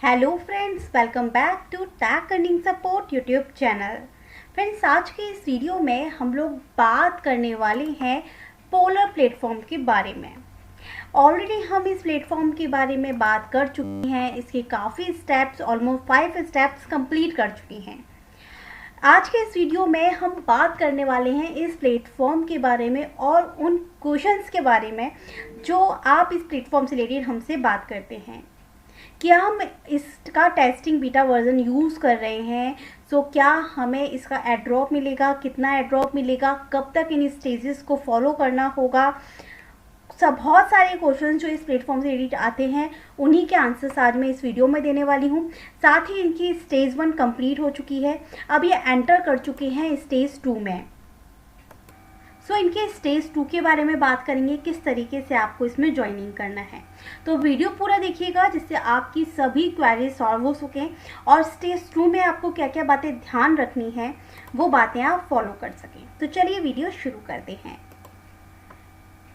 Hello friends, welcome back to tag earning support YouTube channel. Friends, आज के इस video में हम लोग बात करने वाले हैं पोलर प्लेटफॉर्म के बारे में। ऑलरेडी हम इस प्लेटफॉर्म के बारे में बात कर चुके हैं। इसके काफ़ी स्टेप्स, ऑलमोस्ट 5 स्टेप्स कंप्लीट कर चुके हैं। आज के इस वीडियो में हम बात करने वाले हैं इस प्लेटफॉर्म के बारे में और उन क्वेश्चंस के बारे में जो आप इस प्लेटफॉर्म से रिलेटेड हमसे बात करते हैं। क्या हम इसका टेस्टिंग बीटा वर्जन यूज़ कर रहे हैं, सो क्या हमें इसका एड्रॉप मिलेगा, कितना एड्रॉप मिलेगा, कब तक इन स्टेजेस को फॉलो करना होगा। सब बहुत सारे क्वेश्चन जो इस प्लेटफॉर्म से रिलेटेड आते हैं, उन्हीं के आंसर्स आज मैं इस वीडियो में देने वाली हूँ। साथ ही इनकी स्टेज 1 कंप्लीट हो चुकी है, अब ये एंटर कर चुके हैं स्टेज 2 में। सो इनके स्टेज 2 के बारे में बात करेंगे, किस तरीके से आपको इसमें ज्वाइनिंग करना है। तो वीडियो पूरा देखिएगा जिससे आपकी सभी क्वेरीज सॉल्व हो सकें और स्टेज 2 में आपको क्या क्या बातें ध्यान रखनी है वो बातें आप फॉलो कर सकें। तो चलिए वीडियो शुरू करते हैं।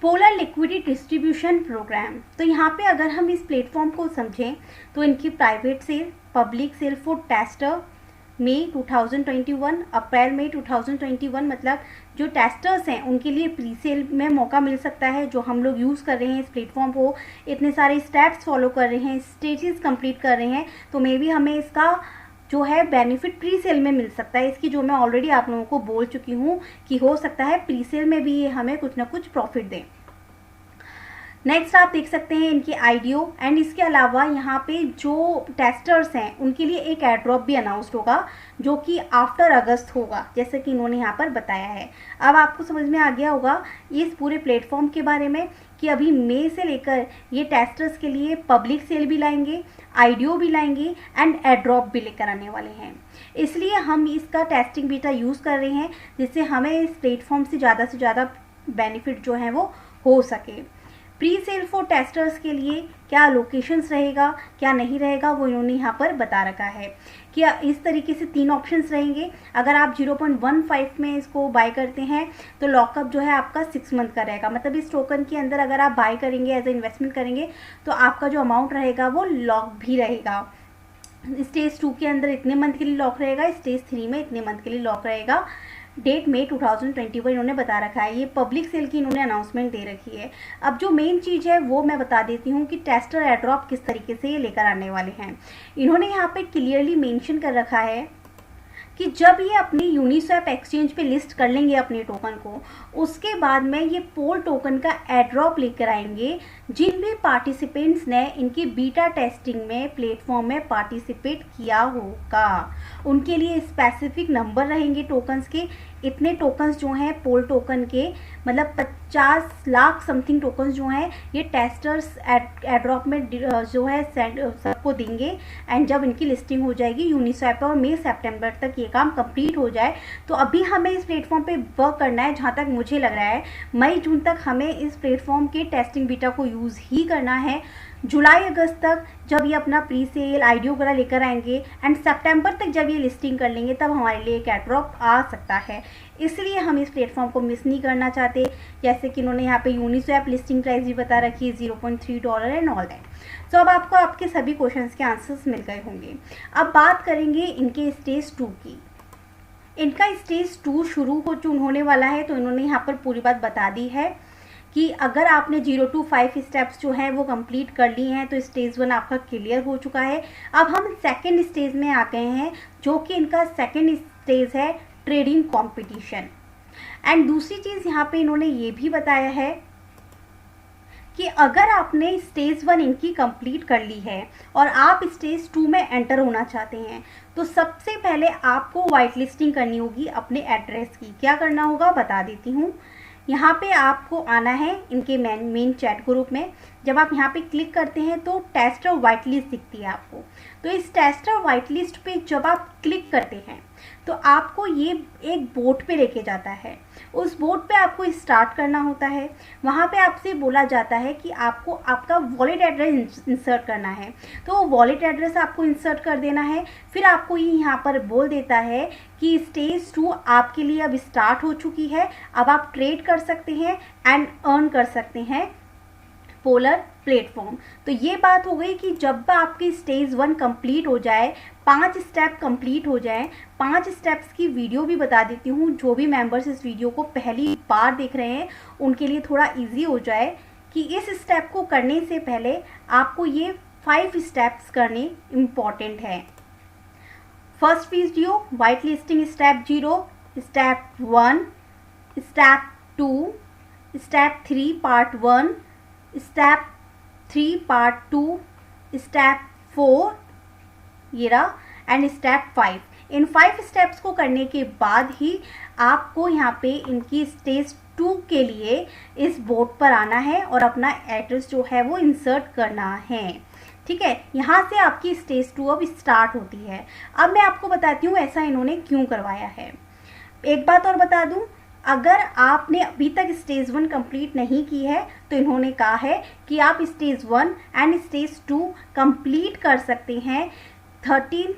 Polar liquidity distribution program. तो यहाँ पे अगर हम इस प्लेटफॉर्म को समझें तो इनकी private sale, public sale for tester May 2021, April May 2021, मतलब जो टेस्टर्स हैं उनके लिए प्री सेल में मौका मिल सकता है। जो हम लोग यूज़ कर रहे हैं इस प्लेटफॉर्म को, इतने सारे स्टेप्स फॉलो कर रहे हैं, स्टेजेस कंप्लीट कर रहे हैं, तो मे बी हमें इसका जो है बेनिफिट प्री सेल में मिल सकता है। इसकी जो मैं ऑलरेडी आप लोगों को बोल चुकी हूँ कि हो सकता है प्री सेल में भी ये हमें कुछ ना कुछ प्रॉफिट दें। नेक्स्ट आप देख सकते हैं इनकी आईडीओ, एंड इसके अलावा यहाँ पे जो टेस्टर्स हैं उनके लिए एक एड्रॉप भी अनाउंस्ड होगा जो कि आफ्टर अगस्त होगा, जैसे कि इन्होंने यहाँ पर बताया है। अब आपको समझ में आ गया होगा इस पूरे प्लेटफॉर्म के बारे में कि अभी मई से लेकर ये टेस्टर्स के लिए पब्लिक सेल भी लाएंगे, आईडीओ भी लाएंगे एंड एड्रॉप भी लेकर आने वाले हैं। इसलिए हम इसका टेस्टिंग बीटा यूज़ कर रहे हैं जिससे हमें इस प्लेटफॉर्म से ज़्यादा बेनिफिट जो है वो हो सके। प्री सेल फॉर टेस्टर्स के लिए क्या लोकेशंस रहेगा, क्या नहीं रहेगा, वो इन्होंने यहाँ पर बता रखा है कि इस तरीके से 3 ऑप्शंस रहेंगे। अगर आप 0.15 में इसको बाय करते हैं तो लॉकअप जो है आपका 6 मंथ का रहेगा। मतलब इस टोकन के अंदर अगर आप बाय करेंगे, एज ए इन्वेस्टमेंट करेंगे, तो आपका जो अमाउंट रहेगा वो लॉक भी रहेगा। स्टेज 2 के अंदर इतने मंथ के लिए लॉक रहेगा, स्टेज 3 में इतने मंथ के लिए लॉक रहेगा। डेट मई 2021 इन्होंने बता रखा है। ये पब्लिक सेल की इन्होंने अनाउंसमेंट दे रखी है। अब जो मेन चीज़ है वो मैं बता देती हूँ कि टेस्टर एड्रॉप किस तरीके से ये लेकर आने वाले हैं। इन्होंने यहाँ पे क्लियरली मेंशन कर रखा है कि जब ये अपनी यूनिस्वैप एक्सचेंज पे लिस्ट कर लेंगे अपने टोकन को, उसके बाद में ये पोल टोकन का एड्रॉप लेकर आएंगे। जिन भी पार्टिसिपेंट्स ने इनकी बीटा टेस्टिंग में प्लेटफॉर्म में पार्टिसिपेट किया होगा, उनके लिए स्पेसिफिक नंबर रहेंगे टोकन्स के। इतने टोकन्स जो हैं पोल टोकन के, मतलब 50 लाख समथिंग टोकन्स जो हैं ये टेस्टर्स एड्रॉप में जो है सबको देंगे। एंड जब इनकी लिस्टिंग हो जाएगी यूनिस्वैप और मई सितंबर तक ये काम कंप्लीट हो जाए, तो अभी हमें इस प्लेटफॉर्म पे वर्क करना है। जहाँ तक मुझे लग रहा है मई जून तक हमें इस प्लेटफॉर्म के टेस्टिंग बीटा को यूज़ ही करना है। जुलाई अगस्त तक जब ये अपना प्री सेल आईडीओ वगैरह लेकर आएंगे एंड सितंबर तक जब ये लिस्टिंग कर लेंगे, तब हमारे लिए एक एड्रॉप आ सकता है। इसलिए हम इस प्लेटफॉर्म को मिस नहीं करना चाहते। जैसे कि इन्होंने यहाँ पे यूनिस्वैप लिस्टिंग प्राइस भी बता रखी है $0.3 एंड ऑल दैट। सो अब आपको आपके सभी क्वेश्चंस के आंसर्स मिल गए होंगे। अब बात करेंगे इनके स्टेज 2 की। इनका स्टेज 2 शुरू होने वाला है, तो इन्होंने यहाँ पर पूरी बात बता दी है कि अगर आपने 0 to 5 स्टेप्स जो हैं वो कंप्लीट कर ली हैं तो स्टेज 1 आपका क्लियर हो चुका है। अब हम सेकंड स्टेज में आ गए हैं, जो कि इनका सेकंड स्टेज है ट्रेडिंग कंपटीशन। एंड दूसरी चीज़ यहाँ पे इन्होंने ये भी बताया है कि अगर आपने स्टेज 1 इनकी कंप्लीट कर ली है और आप स्टेज 2 में एंटर होना चाहते हैं, तो सबसे पहले आपको वाइट लिस्टिंग करनी होगी अपने एड्रेस की। क्या करना होगा बता देती हूँ। यहाँ पे आपको आना है इनके मेन चैट ग्रुप में। जब आप यहाँ पे क्लिक करते हैं तो टेस्टर वाइट लिस्ट दिखती है आपको। तो इस टेस्टर वाइट लिस्ट पे जब आप क्लिक करते हैं तो आपको ये एक बोट पे लेके जाता है। उस बोट पे आपको स्टार्ट करना होता है। वहाँ पे आपसे बोला जाता है कि आपको आपका वॉलेट एड्रेस इंसर्ट करना है, तो वो वॉलेट एड्रेस आपको इंसर्ट कर देना है। फिर आपको ये यहाँ पर बोल देता है कि स्टेज 2 आपके लिए अब स्टार्ट हो चुकी है, अब आप ट्रेड कर सकते हैं एंड अर्न कर सकते हैं पोलर प्लेटफॉर्म। तो ये बात हो गई कि जब आपकी स्टेज 1 कंप्लीट हो जाए, 5 स्टेप कंप्लीट हो जाए, 5 स्टेप्स की वीडियो भी बता देती हूँ, जो भी मेंबर्स इस वीडियो को पहली बार देख रहे हैं उनके लिए थोड़ा इजी हो जाए कि इस स्टेप को करने से पहले आपको ये 5 स्टेप्स करने इम्पॉर्टेंट है। First video white listing step 0, step 1, step 2, step 3 part 1, step 3 part 2, step 4 ये रहा, एंड स्टेप 5। इन 5 स्टेप्स को करने के बाद ही आपको यहाँ पे इनकी स्टेज 2 के लिए इस बोर्ड पर आना है और अपना एड्रेस जो है वो इंसर्ट करना है। ठीक है, यहाँ से आपकी स्टेज 2 अब स्टार्ट होती है। अब मैं आपको बताती हूँ ऐसा इन्होंने क्यों करवाया है। एक बात और बता दूँ, अगर आपने अभी तक स्टेज 1 कंप्लीट नहीं की है तो इन्होंने कहा है कि आप स्टेज 1 एंड स्टेज 2 कंप्लीट कर सकते हैं 13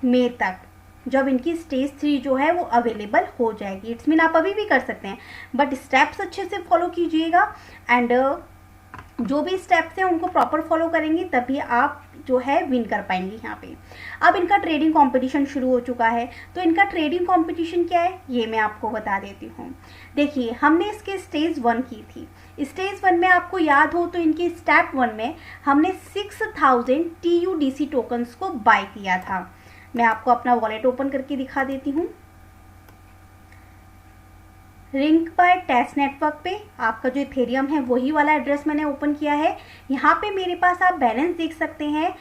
मई तक, जब इनकी स्टेज 3 जो है वो अवेलेबल हो जाएगी। इट्स मीन आप अभी भी कर सकते हैं, बट स्टेप्स अच्छे से फॉलो कीजिएगा एंड जो भी स्टेप्स हैं उनको प्रॉपर फॉलो करेंगे तभी आप जो है विन कर पाएंगे यहाँ पे। अब इनका ट्रेडिंग कंपटीशन शुरू हो चुका है, तो इनका ट्रेडिंग कंपटीशन क्या है ये मैं आपको बता देती हूँ। देखिए, हमने इसके स्टेज 1 की थी। स्टेज 1 में आपको याद हो तो इनके स्टेप 1 में हमने 6000 TUDC टोकन्स को बाय किया था। मैं आपको अपना वॉलेट ओपन करके दिखा देती हूँ। रिंग बाय टेस्ट नेटवर्क पे आपका जो इथेरियम है वही वाला एड्रेस मैंने ओपन किया है। यहाँ पे मेरे पास आप बैलेंस देख सकते हैं,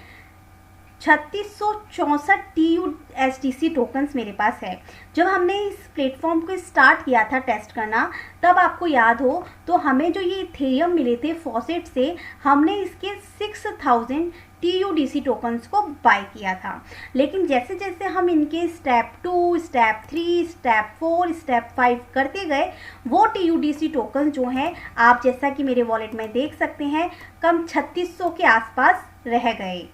3664 TUSDC टोकन्स मेरे पास है। जब हमने इस प्लेटफॉर्म को स्टार्ट किया था टेस्ट करना, तब आपको याद हो तो हमें जो ये इथेरियम मिले थे फॉसेट से, हमने इसके 6000 TUDC टोकन्स को बाय किया था। लेकिन जैसे जैसे हम इनके स्टेप 2, स्टेप 3, स्टेप 4, स्टेप 5 करते गए, वो TUDC टोकन्स जो हैं आप जैसा कि मेरे वॉलेट में देख सकते हैं, कम 3600 के आसपास रह गए।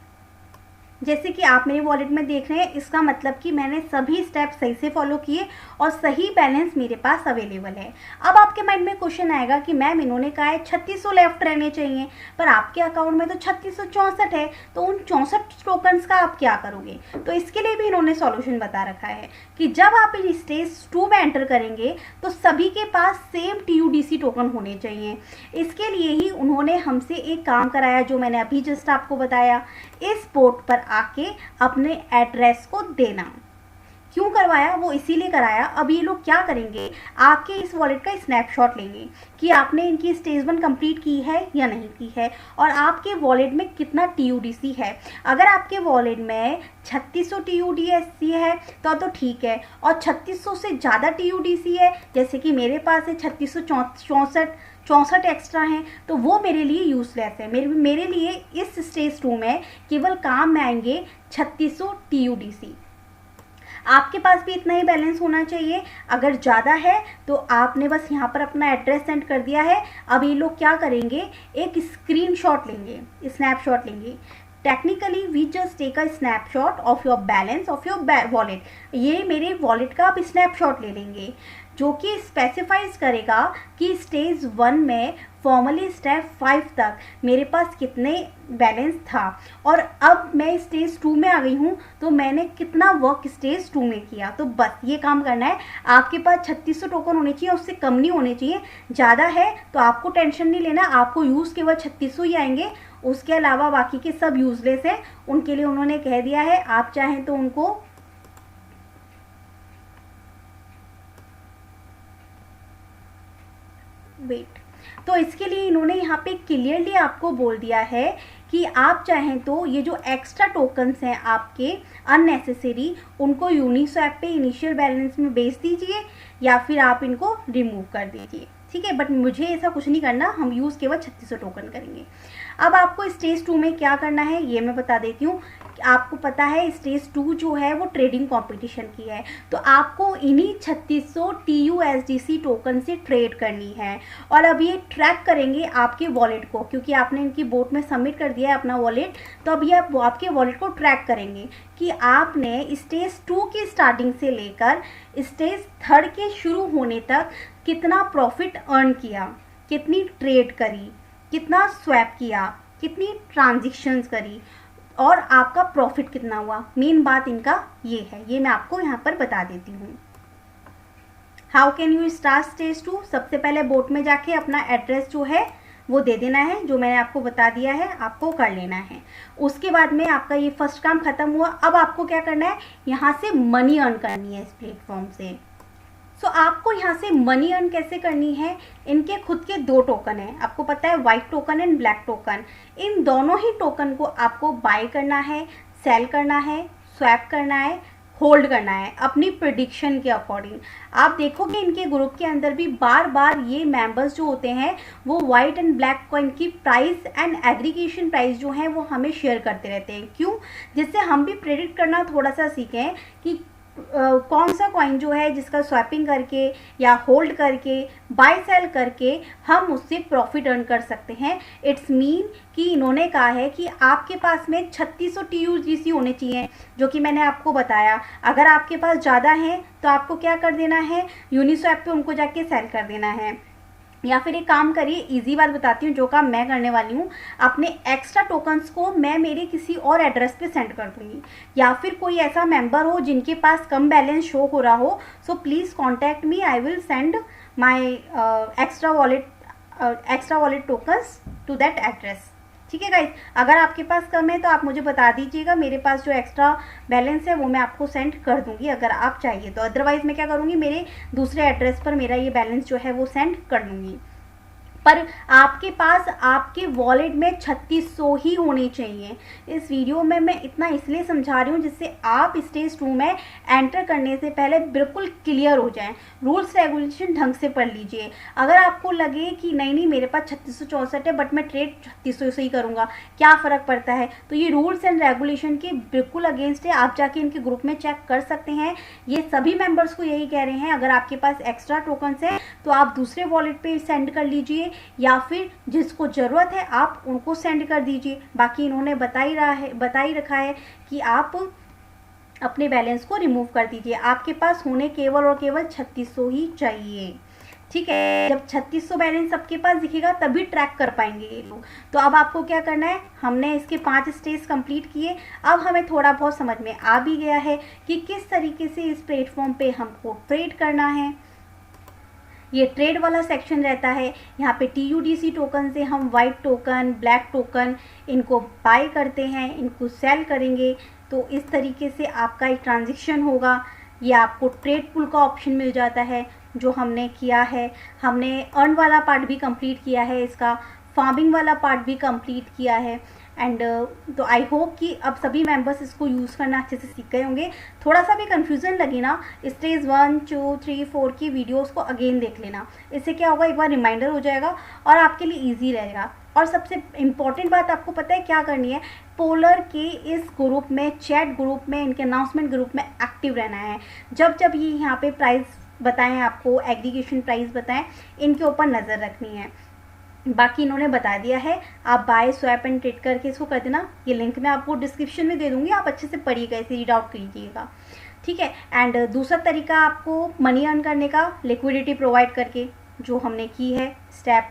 जैसे कि आप मेरे वॉलेट में देख रहे हैं, इसका मतलब कि मैंने सभी स्टेप सही से फॉलो किए और सही बैलेंस मेरे पास अवेलेबल है। अब आपके माइंड में क्वेश्चन आएगा कि मैम इन्होंने कहा है 3600 लेफ्ट रहने चाहिए, पर आपके अकाउंट में तो 3664 है, तो उन 64 टोकन्स का आप क्या करोगे? तो इसके लिए भी इन्होंने सॉल्यूशन बता रखा है कि जब आप इन स्टेज 2 में एंटर करेंगे तो सभी के पास सेम TUDC टोकन होने चाहिए। इसके लिए ही उन्होंने हमसे एक काम कराया जो मैंने अभी जस्ट आपको बताया, इस बोर्ड पर आके अपने एड्रेस को देना। क्यों करवाया? वो इसीलिए कराया। अब ये लोग क्या करेंगे, आपके इस वॉलेट का स्नैपशॉट लेंगे कि आपने इनकी स्टेज 1 कंप्लीट की है या नहीं की है और आपके वॉलेट में कितना TUDC है। अगर आपके वॉलेट में 3600 TUDC है तो ठीक है, और 3600 से ज़्यादा TUDC है, जैसे कि मेरे पास है 3664 एक्स्ट्रा हैं, तो वो मेरे लिए यूजलेस है। मेरे लिए इस स्टेज 2 में केवल काम में आएंगे 3600 TUDC। आपके पास भी इतना ही बैलेंस होना चाहिए। अगर ज़्यादा है तो आपने बस यहाँ पर अपना एड्रेस सेंड कर दिया है। अब ये लोग क्या करेंगे, एक स्क्रीनशॉट लेंगे, स्नैपशॉट लेंगे। Technically we just take a snapshot of your balance of your wallet. ये मेरे वॉलेट का आप स्नैपशॉट ले लेंगे जो कि स्पेसिफाइज करेगा कि स्टेज 1 में फॉर्मली स्टेप 5 तक मेरे पास कितने बैलेंस था, और अब मैं स्टेज 2 में आ गई हूँ तो मैंने कितना वर्क स्टेज 2 में किया। तो बस ये काम करना है। आपके पास 3600 टोकन होने चाहिए, उससे कम नहीं होने चाहिए। ज़्यादा है तो आपको टेंशन नहीं लेना, आपको यूज़ केवल 3600 ही आएंगे। उसके अलावा बाकी के सब यूजलेस हैं, उनके लिए उन्होंने कह दिया है आप चाहें तो उनको वेट। तो इसके लिए इन्होंने यहाँ पे क्लियरली आपको बोल दिया है कि आप चाहें तो ये जो एक्स्ट्रा टोकन्स हैं आपके अननेसेसरी, उनको यूनिस्वैप पे इनिशियल बैलेंस में बेच दीजिए या फिर आप इनको रिमूव कर दीजिए। ठीक है, बट मुझे ऐसा कुछ नहीं करना, हम यूज़ केवल 3600 टोकन करेंगे। अब आपको स्टेज 2 में क्या करना है ये मैं बता देती हूँ। आपको पता है स्टेज 2 जो है वो ट्रेडिंग कंपटीशन की है, तो आपको इन्हीं 3600 TUSDC टोकन से ट्रेड करनी है। और अब ये ट्रैक करेंगे आपके वॉलेट को, क्योंकि आपने इनकी बोट में सबमिट कर दिया है अपना वॉलेट, तो अब ये आपके वॉलेट को ट्रैक करेंगे कि आपने स्टेज 2 की स्टार्टिंग से लेकर स्टेज 3 के शुरू होने तक कितना प्रॉफिट अर्न किया, कितनी ट्रेड करी, कितना स्वैप किया, कितनी ट्रांजेक्शन्स करी और आपका प्रॉफिट कितना हुआ। मेन बात इनका ये है, ये मैं आपको यहाँ पर बता देती हूँ। How can you start stage 2? सबसे पहले बोट में जाके अपना एड्रेस जो है वो दे देना है, जो मैंने आपको बता दिया है आपको कर लेना है। उसके बाद में आपका ये फर्स्ट काम खत्म हुआ। अब आपको क्या करना है, यहाँ से मनी अर्न करनी है इस प्लेटफॉर्म से। सो आपको यहाँ से मनी अर्न कैसे करनी है, इनके खुद के 2 टोकन हैं, आपको पता है, white token and black token. इन दोनों ही टोकन को आपको बाय करना है, सेल करना है, स्वैप करना है, होल्ड करना है अपनी प्रेडिक्शन के अकॉर्डिंग। आप देखोगे इनके ग्रुप के अंदर भी बार बार ये मेंबर्स जो होते हैं वो वाइट एंड ब्लैक कॉइन की प्राइस एंड एग्रीगेशन प्राइस जो है वो हमें शेयर करते रहते हैं। क्यों? जिससे हम भी प्रेडिक्ट करना थोड़ा सा सीखें कि कौन सा कॉइन जो है जिसका स्वैपिंग करके या होल्ड करके बाय सेल करके हम उससे प्रॉफिट अर्न कर सकते हैं। इट्स मीन कि इन्होंने कहा है कि आपके पास में 3600 TUGC होने चाहिए, जो कि मैंने आपको बताया। अगर आपके पास ज़्यादा है तो आपको क्या कर देना है, यूनिस्वैप पे उनको जाके सेल कर देना है। या फिर एक काम करिए, इजी बात बताती हूँ, जो काम मैं करने वाली हूँ, अपने एक्स्ट्रा टोकन्स को मैं मेरे किसी और एड्रेस पे सेंड कर दूँगी। या फिर कोई ऐसा मेंबर हो जिनके पास कम बैलेंस शो हो रहा हो, so please contact me, I will send my extra wallet tokens to that address. ठीक है गाइज, अगर आपके पास कम है तो आप मुझे बता दीजिएगा, मेरे पास जो एक्स्ट्रा बैलेंस है वो मैं आपको सेंड कर दूंगी अगर आप चाहिए तो। अदरवाइज़ मैं क्या करूँगी, मेरे दूसरे एड्रेस पर मेरा ये बैलेंस जो है वो सेंड कर दूँगी। पर आपके पास आपके वॉलेट में 3600 ही होने चाहिए। इस वीडियो में मैं इतना इसलिए समझा रही हूँ जिससे आप स्टेज 2 में एंटर करने से पहले बिल्कुल क्लियर हो जाएं। रूल्स रेगुलेशन ढंग से पढ़ लीजिए। अगर आपको लगे कि नहीं मेरे पास 3664 है बट मैं ट्रेड 3600 से ही करूँगा, क्या फ़र्क पड़ता है, तो ये रूल्स एंड रेगुलेशन के बिल्कुल अगेंस्ट है। आप जाके इनके ग्रुप में चेक कर सकते हैं। ये सभी मेम्बर्स को यही कह रहे हैं, अगर आपके पास एक्स्ट्रा टोकन्स है तो आप दूसरे वॉलेट पर सेंड कर लीजिए या फिर जिसको ज़रूरत है आप उनको सेंड कर दीजिए। बाकी इन्होंने बता ही रखा है कि आप अपने बैलेंस को रिमूव कर दीजिए। आपके पास होने केवल और केवल 3600 ही चाहिए। ठीक है, जब 3600 बैलेंस सबके पास दिखेगा तभी ट्रैक कर पाएंगे ये लोग। तो अब आपको क्या करना है, हमने इसके 5 स्टेज कंप्लीट किए। अब हमें थोड़ा बहुत समझ में आ भी गया है कि किस तरीके से इस प्लेटफॉर्म पे हमको ट्रेड करना है। ये ट्रेड वाला सेक्शन रहता है, यहाँ पे TUDC टोकन से हम वाइट टोकन, ब्लैक टोकन इनको बाय करते हैं, इनको सेल करेंगे। तो इस तरीके से आपका एक ट्रांजेक्शन होगा। ये आपको ट्रेड पुल का ऑप्शन मिल जाता है जो हमने किया है। हमने अर्न वाला पार्ट भी कंप्लीट किया है, इसका फार्मिंग वाला पार्ट भी कंप्लीट किया है। एंड तो आई होप कि अब सभी मेंबर्स इसको यूज़ करना अच्छे से सीख गए होंगे। थोड़ा सा भी कन्फ्यूज़न लगी ना, स्टेज 1, 2, 3, 4 की वीडियोस को अगेन देख लेना। इससे क्या होगा, एक बार रिमाइंडर हो जाएगा और आपके लिए ईजी रहेगा। और सबसे इम्पॉर्टेंट बात आपको पता है क्या करनी है, पोलर के इस ग्रुप में, चैट ग्रुप में, इनके अनाउंसमेंट ग्रुप में एक्टिव रहना है। जब जब ये यहाँ पे प्राइस बताएं, आपको एग्रीगेशन प्राइस बताएं, इनके ऊपर नज़र रखनी है। बाकी इन्होंने बता दिया है, आप बाय स्वैप एंड ट्रेड करके इसको कर देना। ये लिंक मैं आपको डिस्क्रिप्शन में दे दूँगी, आप अच्छे से पढ़िएगा, इसे रीड आउट कीजिएगा। ठीक है, एंड दूसरा तरीका आपको मनी अर्न करने का, लिक्विडिटी प्रोवाइड करके, जो हमने की है स्टेप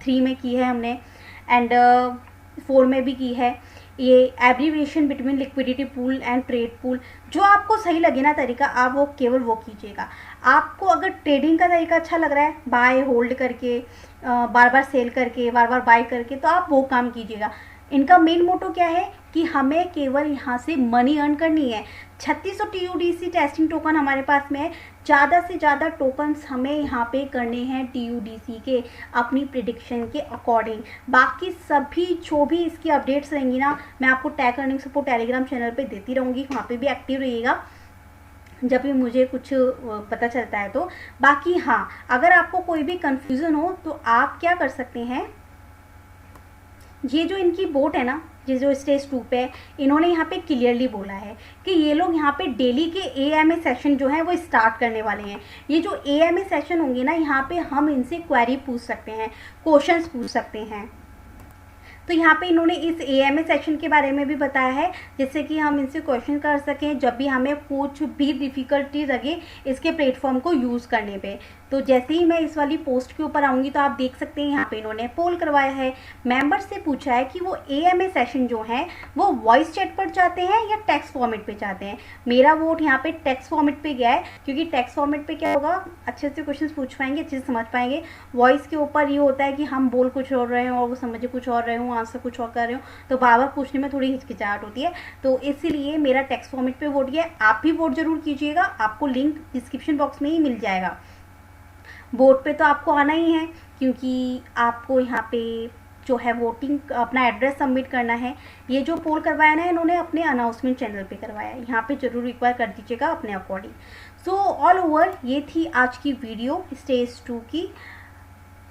3 में की है हमने, एंड 4 में भी की है। ये abbreviation between liquidity pool and trade pool, जो आपको सही लगे ना तरीका, आप वो केवल वो कीजिएगा। आपको अगर ट्रेडिंग का तरीका अच्छा लग रहा है, बाय होल्ड करके, बार बार सेल करके, बार बार बाय करके, तो आप वो काम कीजिएगा। इनका मेन मोटो क्या है कि हमें केवल यहाँ से मनी अर्न करनी है। 3600 TUDC टेस्टिंग टोकन हमारे पास में है, ज़्यादा से ज़्यादा टोकन्स हमें यहाँ पे करने हैं TUDC के, अपनी प्रिडिक्शन के अकॉर्डिंग। बाकी सभी जो भी इसकी अपडेट्स रहेंगी ना, मैं आपको tag earning support Telegram channel पे देती रहूँगी, वहाँ पे भी एक्टिव रहिएगा जब भी मुझे कुछ पता चलता है तो। बाकी हाँ, अगर आपको कोई भी कन्फ्यूज़न हो तो आप क्या कर सकते हैं, ये जो इनकी बोट है ना, ये जो स्टेज 2 पे, इन्होंने यहाँ पे क्लियरली बोला है कि ये लोग यहाँ पे डेली के AMA सेशन जो है वो स्टार्ट करने वाले हैं। ये जो AMA सेशन होंगे ना, यहाँ पे हम इनसे क्वेरी पूछ सकते हैं, क्वेश्चंस पूछ सकते हैं। तो यहाँ पे इन्होंने इस AMA सेशन के बारे में भी बताया है, जिससे कि हम इनसे क्वेश्चन कर सकें जब भी हमें कुछ भी डिफ़िकल्टी लगे इसके प्लेटफॉर्म को यूज़ करने पे। तो जैसे ही मैं इस वाली पोस्ट के ऊपर आऊँगी तो आप देख सकते हैं यहाँ पे इन्होंने पोल करवाया है, मेंबर से पूछा है कि वो AMA सेशन जो है वो वॉइस चैट पर चाहते हैं या टेक्स्ट फॉर्मेट पे चाहते हैं। मेरा वोट यहाँ पे टेक्स्ट फॉर्मेट पे गया है, क्योंकि टेक्स्ट फॉर्मेट पे क्या होगा, अच्छे से क्वेश्चन पूछ पाएंगे, अच्छे से समझ पाएंगे। वॉइस के ऊपर ये होता है कि हम बोल कुछ और रहे हों और वो समझे कुछ और रहे हों, आंसर कुछ और कर रहे हो, तो बार बार पूछने में थोड़ी हिचकिचाहट होती है। तो इसीलिए मेरा टेक्स्ट फॉर्मेट पे वोट गया है। आप भी वोट जरूर कीजिएगा, आपको लिंक डिस्क्रिप्शन बॉक्स में ही मिल जाएगा। वोट पे तो आपको आना ही है, क्योंकि आपको यहाँ पे जो है वोटिंग अपना एड्रेस सबमिट करना है। ये जो पोल करवाया ना इन्होंने अपने अनाउंसमेंट चैनल पे करवाया है, यहाँ पे जरूर एक बार कर दीजिएगा अपने अकॉर्डिंग। सो ऑल ओवर ये थी आज की वीडियो स्टेज 2 की।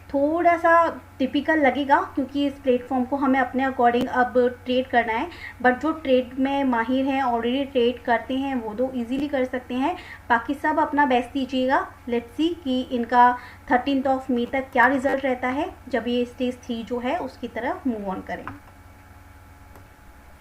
थोड़ा सा टिपिकल लगेगा क्योंकि इस प्लेटफॉर्म को हमें अपने अकॉर्डिंग अब ट्रेड करना है, बट जो ट्रेड में माहिर हैं, ऑलरेडी ट्रेड करते हैं, वो तो इजीली कर सकते हैं। बाकी सब अपना बेस्ट दीजिएगा। लेट्स सी कि इनका 13 मई तक क्या रिजल्ट रहता है जब ये स्टेज 3 जो है उसकी तरफ मूव ऑन करें।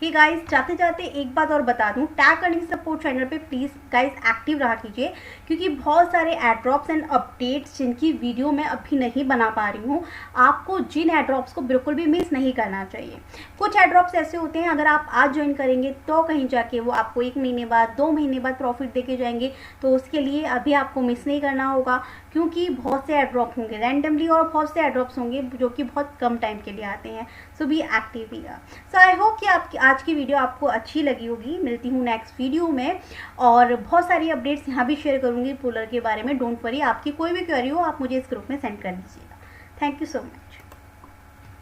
गाइस, जाते जाते एक बात और बता दूं, टैग अर्निंग सपोर्ट चैनल पे प्लीज़ गाइस एक्टिव रहा कीजिए, क्योंकि बहुत सारे एड्रॉप्स एंड अपडेट्स जिनकी वीडियो मैं अभी नहीं बना पा रही हूँ, आपको जिन एड्रॉप्स को बिल्कुल भी मिस नहीं करना चाहिए। कुछ एड्रॉप्स ऐसे होते हैं अगर आप आज ज्वाइन करेंगे तो कहीं जाके वो आपको 1 महीने बाद 2 महीने बाद प्रॉफिट देके जाएंगे। तो उसके लिए अभी आपको मिस नहीं करना होगा, क्योंकि बहुत से एड्रॉप होंगे रैंडमली और बहुत से एड्रॉप्स होंगे जो कि बहुत कम टाइम के लिए आते हैं। So be active here. So I hope कि आपकी आज की वीडियो आपको अच्छी लगी होगी। मिलती हूँ नेक्स्ट वीडियो में, और बहुत सारी अपडेट्स यहाँ भी शेयर करूँगी पोलर के बारे में। डोंट वरी, आपकी कोई भी क्वेरी हो आप मुझे इस ग्रुप में सेंड कर दीजिएगा। Thank you so much.